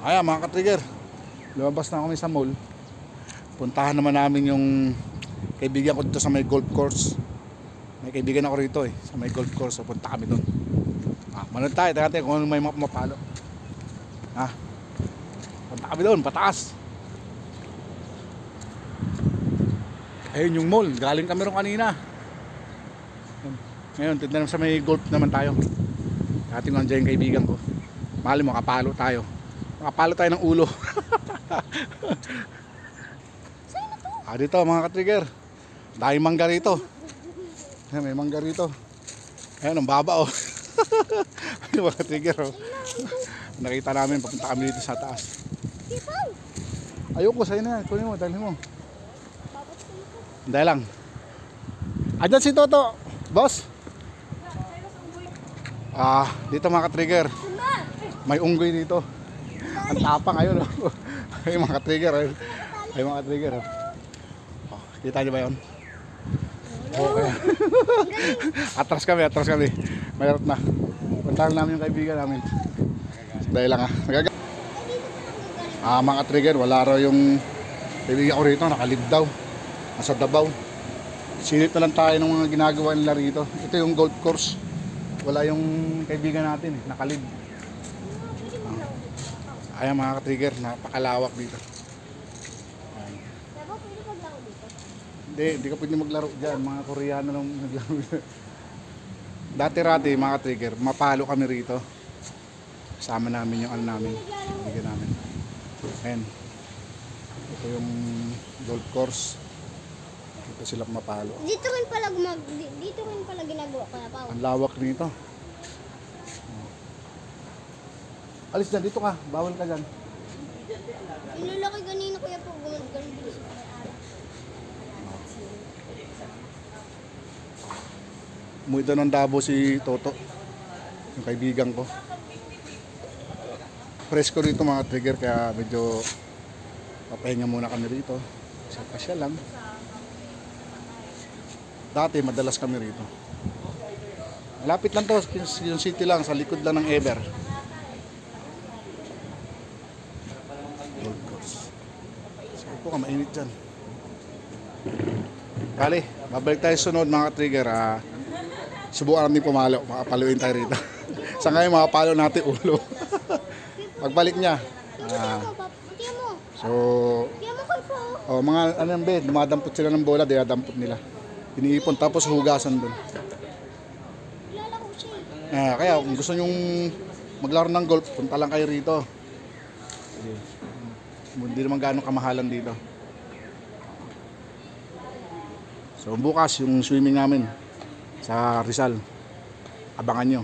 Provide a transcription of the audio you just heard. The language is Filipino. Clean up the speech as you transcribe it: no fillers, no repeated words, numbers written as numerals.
Ayan mga ka-trigger, lumabas na kami sa mall. Puntahan naman namin yung kaibigan ko dito sa may golf course. May kaibigan ako rito sa may golf course. So punta kami dun. Manood tayo, tingnan natin kung ano may mapalo. Punta kami dun, pataas. Ayun yung mall, galing kami ron kanina. Ngayon, tignan sa may golf naman tayo. Ating nandiyan yung kaibigan ko. Mali mo, makapalo tayo. Makapalo tayo ng ulo. Dito mga ka-trigger, daming mangga rito. Ayan, may mangga rito. Ayan, ang baba Ayan mga ka-trigger Nakita namin, papunta kami dito sa taas. Ayoko, sa'yo na yan. Kunin mo, dalhin mo. Dahil lang. Andyan si Toto, boss. Dito mga ka-trigger, may unggoy dito. Ang tapang ngayon. Ay mga ka-trigger. Ay mga ka-trigger. Kita niyo ba yun? Okay. Atras kami. Mayroon na. Puntahan namin yung kaibigan namin. Dahil lang mga ka-trigger, wala raw yung kaibigan ko rito. Nakalib daw. Nasa Davao. Silip na lang tayo ng mga ginagawa nila rito. Ito yung golf course. Wala yung kaibigan natin nakalib. Ayan mga ka-trigger, napakalawak dito. Hindi ka pwede maglaro dyan. Mga Koreano lang naglaro. Dati-rati mga ka-trigger, mapalo kami rito. Kasama namin yung namin. Kaibigan namin. Ayan. Ito yung golf course. Dito sila mapalo. Dito rin pala ginagawa ko na pa. Ang lawak nito. Alis dyan, dito ka. Bawal ka dyan. Ilalaki ganina kuya po. Ganun. Umuwi doon ng Davao si Toto. Yung kaibigan ko. Presko rito mga trigger, kaya medyo papahinga muna kami rito. Pasya lang. Dati madalas kami rito. Malapit lang to, yung city lang, sa likod lang ng Ever. Sige po ka, mainit dyan. Kali, babalik tayo sunod mga trigger. Subukan natin pumalo, makapaluin tayo rito. Sa ngayon makapalo natin ulo. Pagbalik niya. Mga dumadampot sila ng bola, dinadampot nila. Iniipon tapos hugasan doon. Kaya kung gusto nyong maglaro ng golf, punta lang kayo rito. Hindi naman gaano kamahalan dito. So bukas yung swimming namin sa Rizal. Abangan nyo.